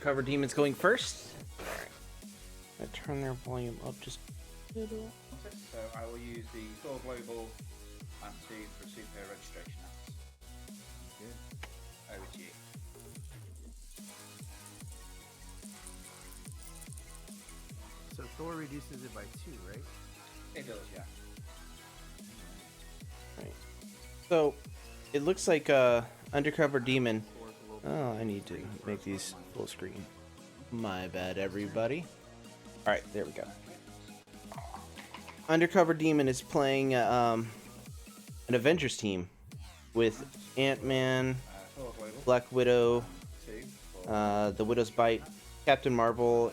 Undercoverdemon's going first. Alright. I turn their volume up just a little. So I will use the Thor Global Anti for Super Registration Acts. Good. Over to you. So Thor reduces it by 2, right? It does, yeah. Right. So it looks like Undercoverdemon. Oh, I need to make these full screen. My bad, everybody. Alright, there we go. Undercoverdemon is playing an Avengers team with Ant-Man, Black Widow, the Widow's Bite, Captain Marvel,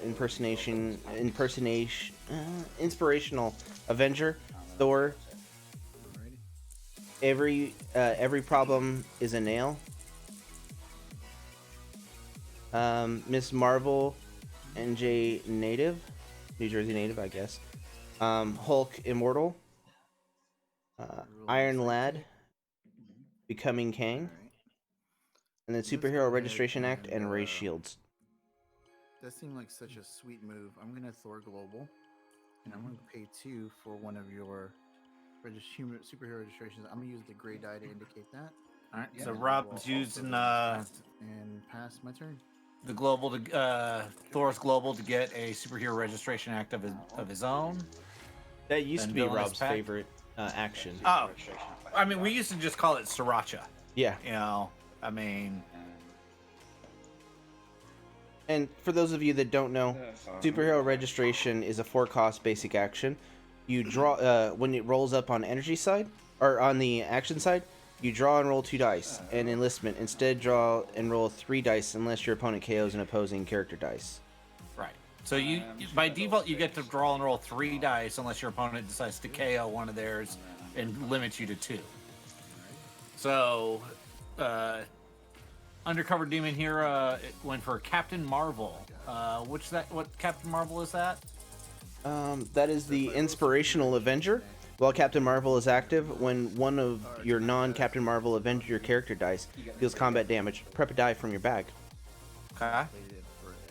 Inspirational Avenger, Thor. Every problem is a nail. Miss Marvel, NJ native, New Jersey native, I guess. Hulk Immortal, Iron Lad, Becoming Kang, and then Superhero Registration Act and Ray Shields. That seemed like such a sweet move. I'm gonna Thor Global, and I'm gonna pay 2 for one of your superhero registrations. I'm gonna use the gray die to indicate that. All right, so Rob's using and pass my turn. the global to Thor's Global to get a superhero registration act of his own. That used to be Rob's favorite action. Oh, I mean, we used to just call it Sriracha. Yeah. You know, I mean. And for those of you that don't know, superhero registration is a 4-cost basic action. You draw when it rolls up on energy side or on the action side. You draw and roll 2 dice, and enlistment. Instead, draw and roll 3 dice unless your opponent KOs an opposing character dice. Right. So you, by default, you get to draw and roll 3 dice unless your opponent decides to KO one of theirs and limits you to 2. So, Undercoverdemon here it went for Captain Marvel. What Captain Marvel is that? That is the Inspirational Avenger. While Captain Marvel is active, when one of your non-Captain Marvel Avenger character dice deals combat damage, prep a die from your bag. Okay.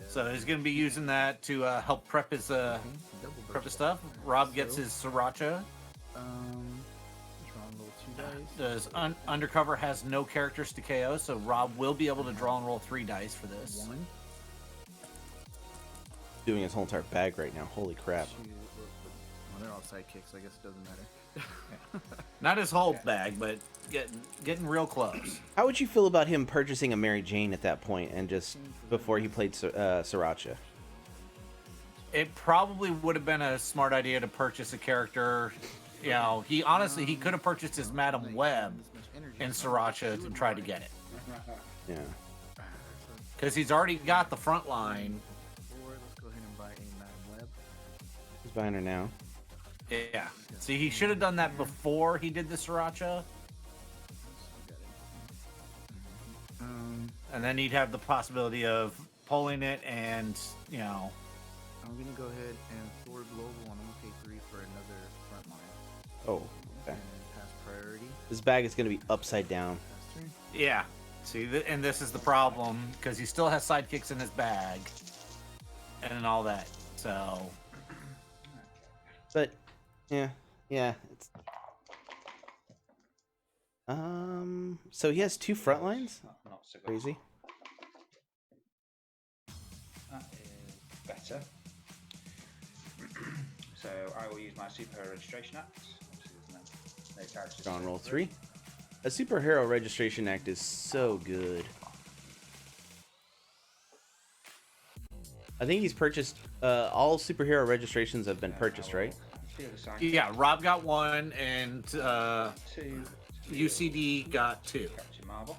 So he's going to be using that to help prep his stuff. Rob gets his Sriracha. Does Undercover has no characters to KO, so Rob will be able to draw and roll 3 dice for this. 1. Doing his whole entire bag right now. Holy crap. Well, they're all sidekicks, I guess it doesn't matter. Not his whole bag, but getting real close. How would you feel about him purchasing a Mary Jane at that point and just before he played Sriracha? It probably would have been a smart idea to purchase a character. You know, he could have purchased his Madam Web in Sriracha and tried to get it. Yeah. Because he's already got the front line. Let's go ahead and buy a Madam Web. He's buying her now. Yeah. See, he should have done that before he did the Sriracha. And then he'd have the possibility of pulling it and, you know. I'm going to go ahead and Thor Global, and I'm going to pay 3 for another front line. Oh, okay. And pass priority. This bag is going to be upside down. Pass turn. Yeah. See, and this is the problem, because he still has sidekicks in his bag and all that. So. But, yeah. It's... So he has 2 front lines? Not so good. Crazy. That is better. So I will use my Superhero Registration Act. No characters. Draw and roll 3. A Superhero Registration Act is so good. I think he's purchased, all superhero registrations have been purchased, right? steal a side. Yeah, Rob got 1, and 2. UCD got 2. Captain Marvel.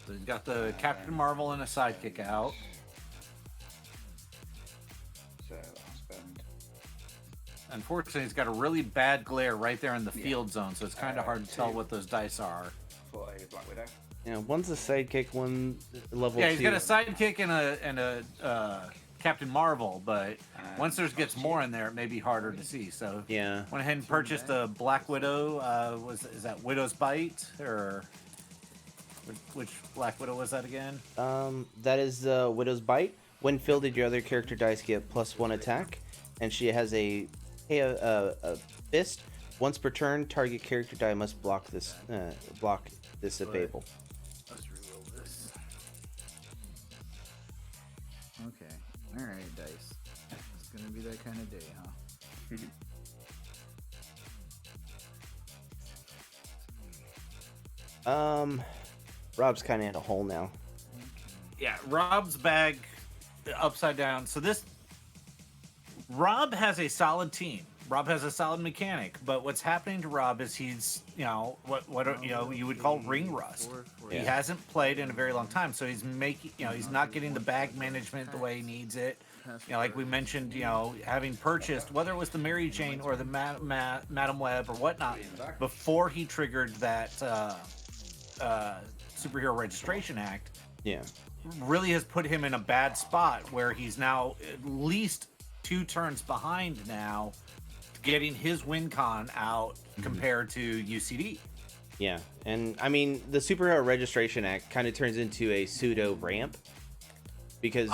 So he's got the Captain Marvel and a sidekick out. So I'll spend. Unfortunately, he's got a really bad glare right there in the field zone, so it's kind of hard to tell 2 what those dice are. For a Black Widow. Yeah, one's a sidekick, one level 2. Yeah, he's got a sidekick and a Captain Marvel, but once there gets more in there, it may be harder to see. So Yeah. went ahead and purchased a Black Widow. Is that Widow's Bite, or which Black Widow was that again? That is Widow's Bite. When fielded, your other character dice get +1 attack, and she has a fist. Once per turn, target character die must block this if able. Let's reroll this. Okay. Alright, dice. It's gonna be that kind of day, huh? Rob's kind of in a hole now. Yeah, Rob's bag upside down. So Rob has a solid team. Rob has a solid mechanic, but what's happening to Rob is he's, what you would call ring rust. He hasn't played in a very long time, so he's he's not getting the bag management the way he needs it. Like we mentioned, having purchased, whether it was the Mary Jane or the Madam Web or whatnot, before he triggered that Superhero Registration Act, really has put him in a bad spot where he's now at least 2 turns behind now, getting his win con out compared to UCD. Yeah, and I mean the Superhero Registration Act kind of turns into a pseudo ramp because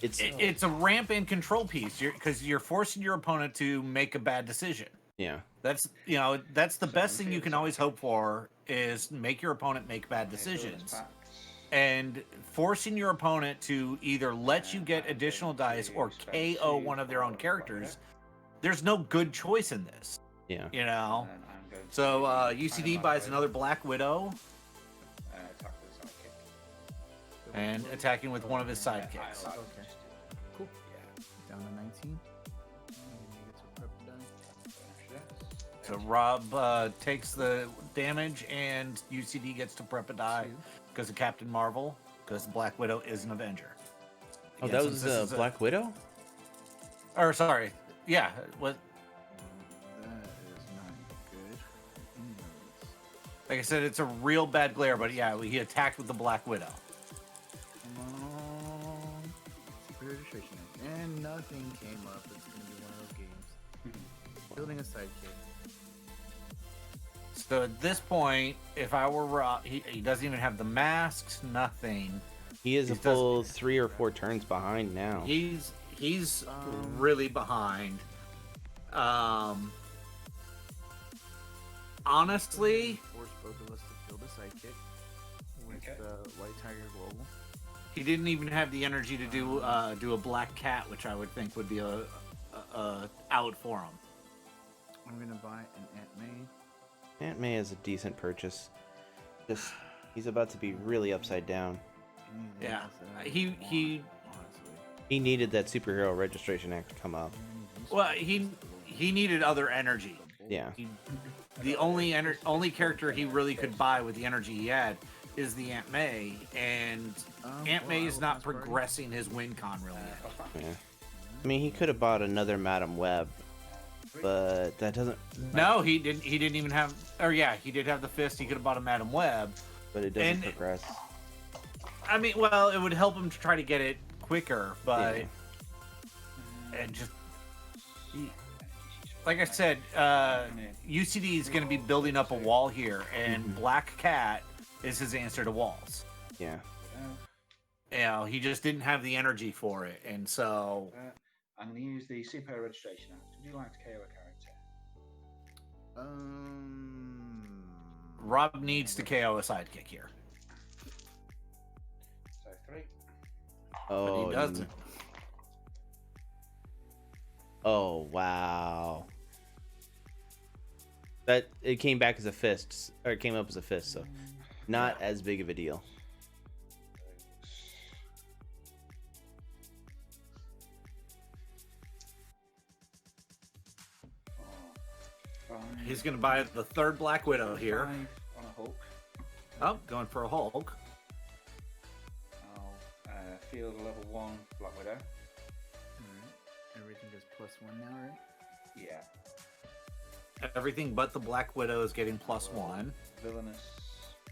it's a ramp and control piece because you're forcing your opponent to make a bad decision. Yeah, that's the best thing you can always hope for is make your opponent make bad decisions. And forcing your opponent to either let you get additional dice or KO one of their own characters, there's no good choice in this. Yeah. So UCD buys another Black Widow and attacking with one of his sidekicks. Okay. Cool. Down to 19. So Rob takes the damage and UCD gets to prep a die because of Captain Marvel, because Black Widow is an Avenger. Oh, that was Black Widow? Or sorry, yeah. What? That is not good. Like I said, it's a real bad glare, but yeah, he attacked with the Black Widow. Come on. Super registration. And nothing came up. It's going to be one of those games. Building a sidekick. So at this point, if I were Rob, he doesn't even have the masks, nothing. He is a full 3 or 4 turns behind now. He's really behind. Honestly, Force both of us to build a sidekick with White Tiger Global. he didn't even have the energy to do a Black Cat, which I would think would be a out for him. I'm going to buy an Aunt May. Aunt May is a decent purchase. Just he's about to be really upside down. Yeah, he needed that Superhero Registration Act to come up. Well, he needed other energy. Yeah. The only character he really could buy with the energy he had is the Aunt May, and Aunt May is not progressing his win con really yet. Yeah. I mean, he could have bought another Madam Web, but that doesn't. No, he didn't. He didn't even have. Or yeah, he did have the fist. He could have bought a Madam Web, but it doesn't progress. I mean, well, it would help him to try to get it quicker, but and just like I said, UCD is going to be building up a wall here, and Black Cat is his answer to walls. Yeah. He just didn't have the energy for it, and so I'm going to use the Superhero Registration Act. Would you like to KO a character? Rob needs to KO a sidekick here. So 3. Oh, but he doesn't. Oh wow. That it came back as a fist, or it came up as a fist, so not as big of a deal. He's going to buy the third Black Widow here. 5 on a Hulk. Oh, going for a Hulk. I'll field a level 1 Black Widow. Alright. Everything is +1 now, right? Yeah. Everything but the Black Widow is getting +1. Villainous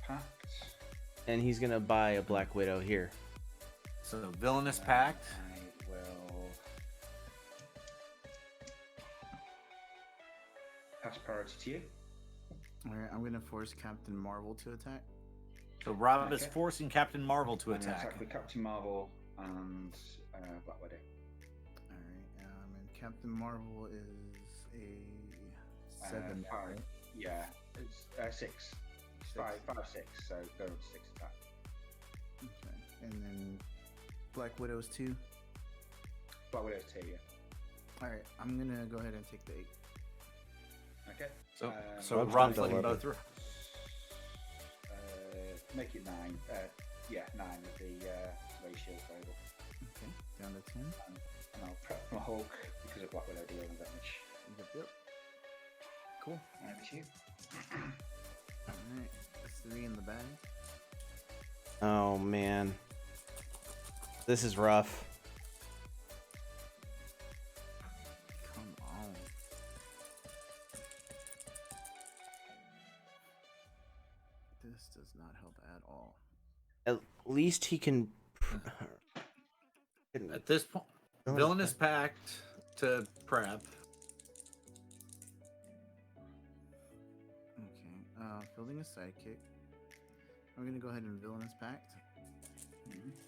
Pact. And he's gonna buy a Black Widow here. So Villainous Pact. I will pass priority to you. Alright, I'm gonna force Captain Marvel to attack. So Rob is Okay. forcing Captain Marvel to I'm gonna attack. with Captain Marvel and Black Widow. Alright, and Captain Marvel is a 7, 5. right? Yeah, it's 6. 5, 6. So go with 6 attack. Okay. And then Black Widow's 2. Black Widow's 2. Yeah. Alright, I'm gonna go ahead and take the 8. Okay. So Rob's Rob's down to letting 11. both through. Make it 9. Yeah, 9 with the ratio available. Okay, down to 10. And I'll prep my Hulk because of Black Widow dealing damage. Yep. Cool. Over to you. Alright, that's 3 in the bag. Oh man, this is rough. Come on. This does not help at all. At least he can. At this point, Villainous Pact to prep. Okay, fielding a sidekick. I'm gonna go ahead and Villainous Pact.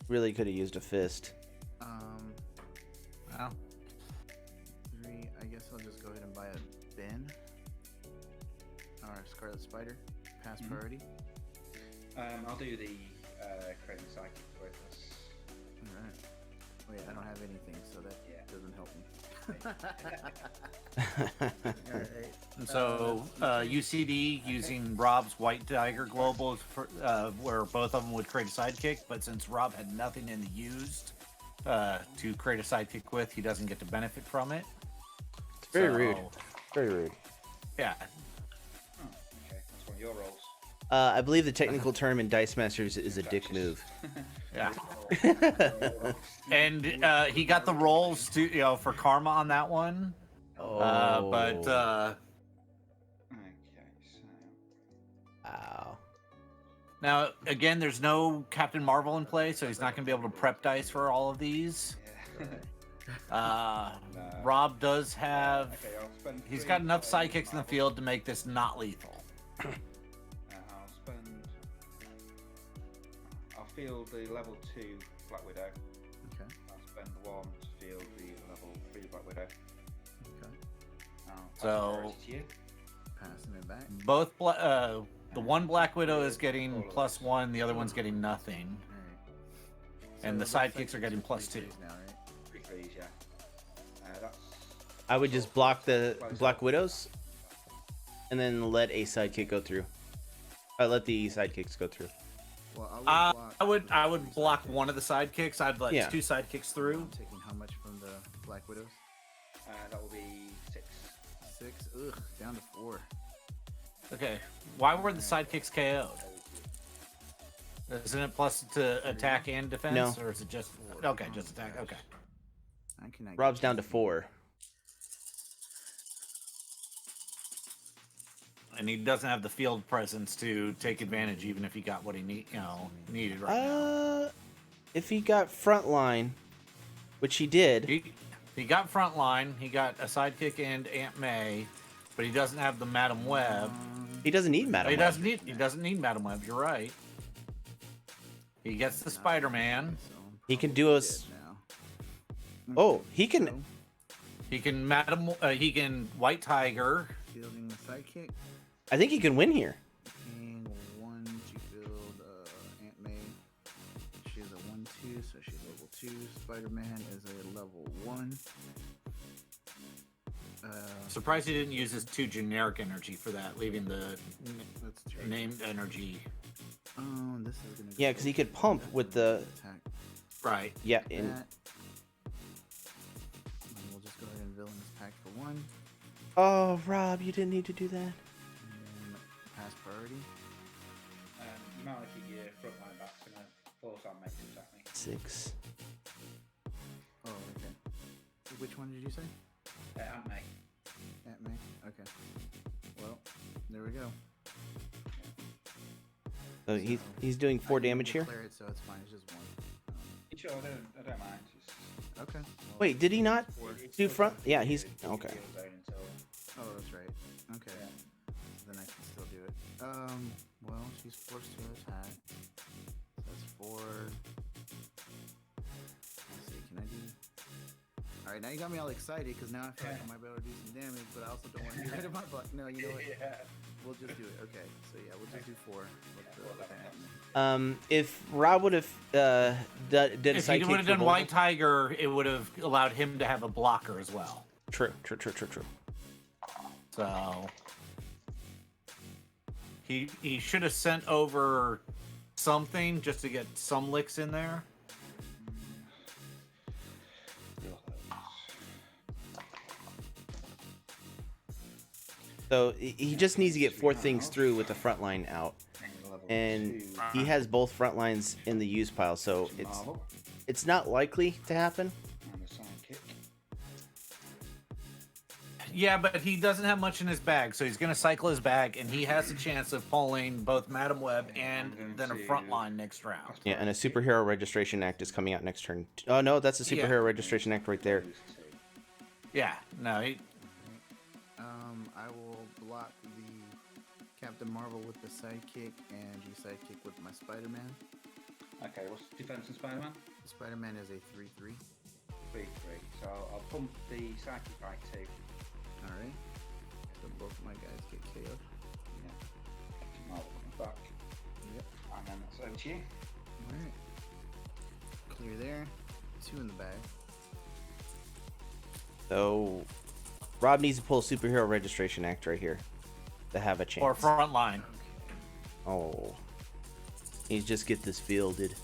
Really could have used a fist. Wow. 3, I guess I'll just go ahead and buy a Ben. Or Scarlet Spider. Pass priority. I'll do the Craven Psychic with us. Alright. Wait, I don't have anything, so that doesn't help me. Alright. And so UCD using Rob's White Tiger Global for, where both of them would create a sidekick, but since Rob had nothing in the used to create a sidekick with, he doesn't get to benefit from it. It's very rude. Very rude. Yeah. Oh, okay, that's one of your rolls. I believe the technical term in Dice Masters is a dick move. Yeah. And he got the rolls to for karma on that one. But Okay, so Wow. now again, there's no Captain Marvel in play, so he's not going to be able to prep dice for all of these. yeah. Rob does have. Okay, I'll spend. He's 3 got enough for sidekicks in the Marvel. field to make this not lethal. I'll spend. I'll field the level 2 Black Widow. Okay. I'll spend 1 to field the level 3 Black Widow. Okay. I'll pass So- priority to you. Passing it back. Both the one Black Widow is getting +1, the other one's getting nothing. Alright. And the it looks like sidekicks are getting it's +2. 3 now, right? 3 threes, yeah. That's I would just block the Black Widows, and then let a sidekick go through. Let the sidekicks go through. Well, I would block one of the sidekicks. I'd let Yeah. 2 sidekicks through. I'm taking how much from the Black Widows? that will be 6. 6. Ugh, down to 4. Okay. Why were the sidekicks KO'd? Isn't it plus to attack and defense? No. Or is it just okay? Just attack. Okay. I cannot get Rob's down to anything. 4. And he doesn't have the field presence to take advantage, even if he got what he needed right now. If he got frontline, which he did. He got frontline. He got a sidekick and Aunt May, but he doesn't have the Madam Web. He doesn't need Madam He Web. doesn't need Madam Web. You're right. He gets the Spider-Man. So I'm He can probably do a dead s- now. Oh, he can. So, He can White Tiger. fielding the sidekick. I think he can win here. Paying 1 to build Aunt May. She's a 1/2, so she's level 2. Spider-Man is a level 1. Surprised he didn't use his 2 generic energy for that, leaving the That's true. named energy. Oh, this is gonna. Yeah, 'cause he could pump with the- attack. Right. Yeah, That. in And we'll just go ahead and villainous pack for 1. Oh, Rob, you didn't need to do that. And pass priority. You might want to keep your front line back. It's going to force our mate to attack me. 6. Oh, okay. Which one did you say? Aunt May. Aunt May? Okay. Well, there we go. So he's doing 4 damage here. Declare it, so it's fine. It's just 1. Sure, I don't mind. Just... Okay. Wait, did he not It's do still front? got Yeah, the he's shield okay. zone until... Oh, that's right. Okay. So then I can still do it. Well, she's forced to attack. So that's 4. Let's see, can I do... Alright, now you got me all excited, because now I feel like I might be able to do some damage, but I also don't want to get rid of my butt. No, you know what? We'll just do it. Okay, so yeah, we'll just do 4. If Rob would have did a If side he kick would have for done Volvo- White Tiger, it would have allowed him to have a blocker as well. True. So he should have sent over something just to get some licks in there. So he just needs to get 4 things through with the front line out, and he has both front lines in the use pile, so it's not likely to happen. And a sidekick. Yeah, but he doesn't have much in his bag, so he's going to cycle his bag, and he has a chance of pulling both Madam Web and then a front line next round. Yeah, and a superhero registration act is coming out next turn. Oh no, that's a superhero registration act right there. Yeah, no, I will block the Captain Marvel with the sidekick and the sidekick with my Spider-Man. Okay, what's defense and Spider-Man? Spider-Man is a 3/3. 3/3. So I'll pump the sidekick by 2. Alright. So both my guys get KO'd. Yeah. Captain Marvel coming back. Yep. And then that's over to you. Alright. Clear there. 2 in the bag. So Rob needs to pull a superhero registration act right here to have a chance. or front line. Oh, he's just get this fielded.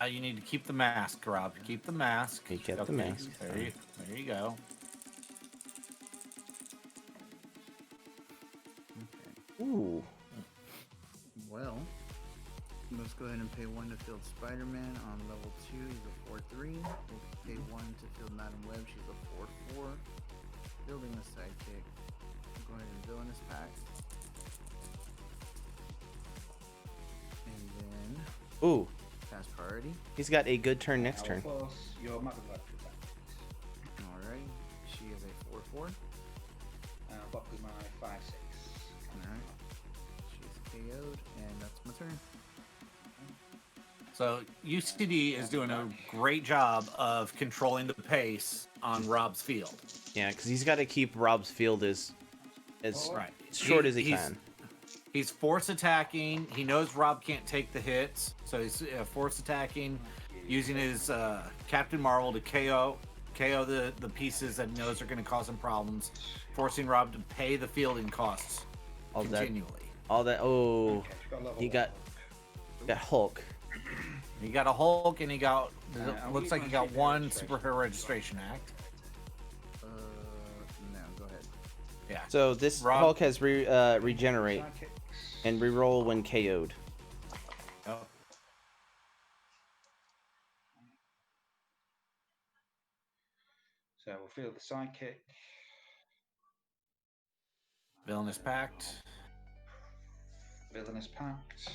You need to keep the mask, Rob. Keep the mask. He kept the mask. There you go. Okay. Ooh. Well, let's go ahead and pay 1 to field Spider-Man on level 2. He's a 4/3. We'll pay 1 to field Madam Web. She's a 4/4. Building a sidekick. Go ahead and villain his pack. And then Ooh. pass priority. He's got a good turn next turn. Force your Madam Web to attack. Alright. She is a 4/4. And I'll block with my 5/6. Alright. She's KO'd, and that's my turn. So UCD is doing a great job of controlling the pace on Rob's field. Yeah, because he's got to keep Rob's field as Right. short as he can. He's force attacking. He knows Rob can't take the hits, so he's force attacking, using his Captain Marvel to KO the pieces that he knows are going to cause him problems, forcing Rob to pay the fielding costs continually. All that. Oh, Okay, he got Hulk. He got a Hulk, and he got I'll looks use like my he got superhero one registration. superhero registration act. No, go ahead. Yeah. So this Rob- Hulk has regenerate Sidekicks. and reroll when KO'd. Oh. So we'll feel the sidekick. Villainous Pact. Villainous Pact.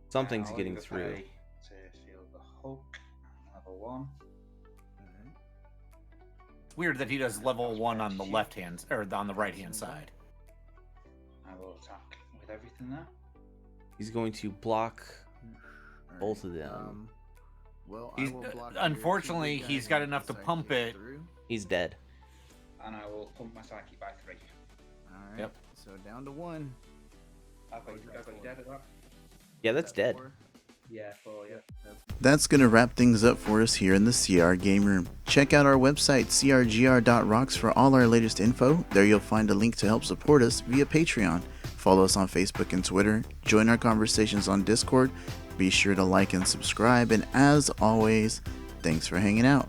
Something's I'll getting either through. pay to feel the Hulk, level 1. Alright. Weird that he does level 1 on the left hand or on the right hand side. I will attack with everything there. He's going to block Alright, both of them. Well, He's- I will block unfortunately, your he's two got big enough to guys pump and it. through. He's dead. And I will pump my psyche by 3. Alright. Yep. So down to 1. I've got you dead at that. Yeah, that's dead. 4. Yeah, 4, yeah. That's going to wrap things up for us here in the CR Game Room. Check out our website, crgr.rocks, for all our latest info. There you'll find a link to help support us via Patreon. Follow us on Facebook and Twitter, join our conversations on Discord, Be sure to like and subscribe, and as always, thanks for hanging out.